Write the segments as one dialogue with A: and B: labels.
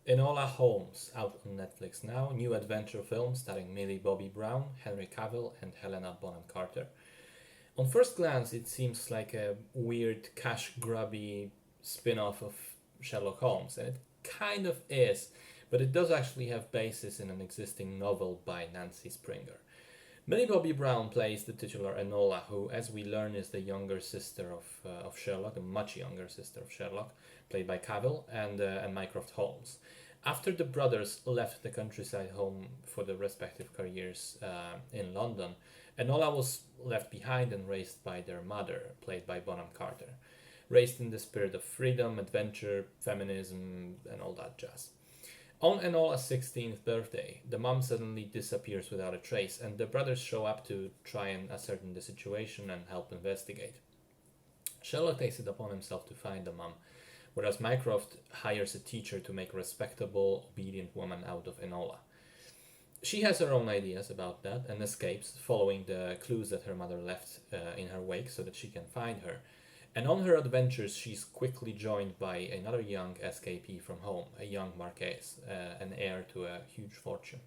A: Enola Holmes, out on Netflix now, new adventure film starring Millie Bobby Brown, Henry Cavill, and Helena Bonham Carter. On first glance, it seems like a weird cash grubby spin off of Sherlock Holmes, and it kind of is, but it does actually have basis in an existing novel by Nancy Springer. Millie Bobby Brown plays the titular Enola, who, as we learn, is the younger sister of Sherlock, a much younger sister of Sherlock, played by Cavill and Mycroft Holmes. After the brothers left the countryside home for their respective careers in London, Enola was left behind and raised by their mother, played by Bonham Carter, raised in the spirit of freedom, adventure, feminism, and all that jazz. On Enola's 16th birthday, the mom suddenly disappears without a trace, and the brothers show up to try and ascertain the situation and help investigate. Sherlock takes it upon himself to find the mom, whereas Mycroft hires a teacher to make a respectable, obedient woman out of Enola. She has her own ideas about that and escapes, following the clues that her mother left in her wake so that she can find her. And on her adventures, she's quickly joined by another young escapee from home, a young Marquess, an heir to a huge fortune.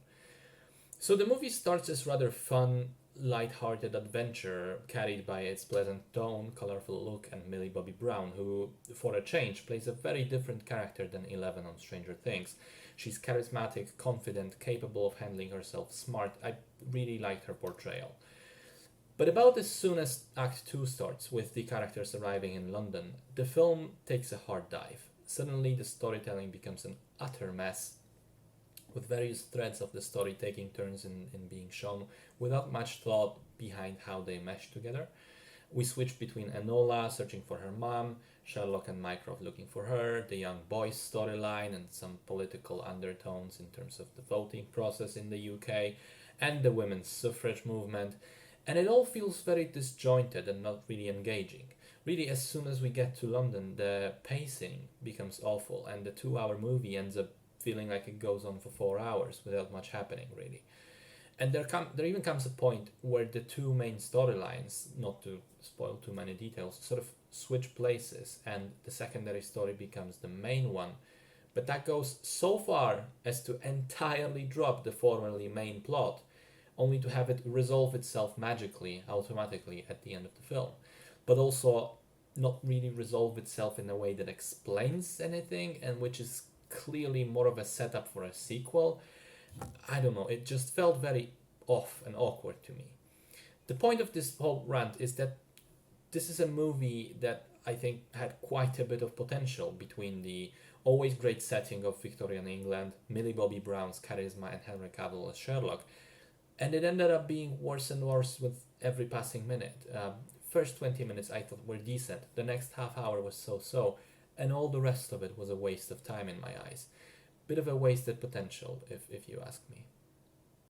A: So the movie starts as rather fun, light-hearted adventure carried by its pleasant tone, colorful look, and Millie Bobby Brown, who, for a change, plays a very different character than Eleven on Stranger Things. She's charismatic, confident, capable of handling herself, smart. I really liked her portrayal. But about as soon as Act 2 starts, with the characters arriving in London, the film takes a hard dive. Suddenly, the storytelling becomes an utter mess, with various threads of the story taking turns in being shown without much thought behind how they mesh together. We switch between Enola searching for her mom, Sherlock and Mycroft looking for her, the young boy's storyline, and some political undertones in terms of the voting process in the UK, and the women's suffrage movement. And it all feels very disjointed and not really engaging. Really, as soon as we get to London, the pacing becomes awful, and the 2 hour movie ends up feeling like it goes on for 4 hours without much happening, really. And there even comes a point where the two main storylines, not to spoil too many details, sort of switch places, and the secondary story becomes the main one. But that goes so far as to entirely drop the formerly main plot, only to have it resolve itself magically, automatically at the end of the film. But also not really resolve itself in a way that explains anything, and which is clearly more of a setup for a sequel. I don't know, it just felt very off and awkward to me. The point of this whole rant is that this is a movie that I think had quite a bit of potential between the always great setting of Victorian England, Millie Bobby Brown's charisma, and Henry Cavill as Sherlock, and it ended up being worse and worse with every passing minute. First 20 minutes I thought were decent, the next half hour was so, and all the rest of it was a waste of time in my eyes. Bit of a wasted potential, if you ask me.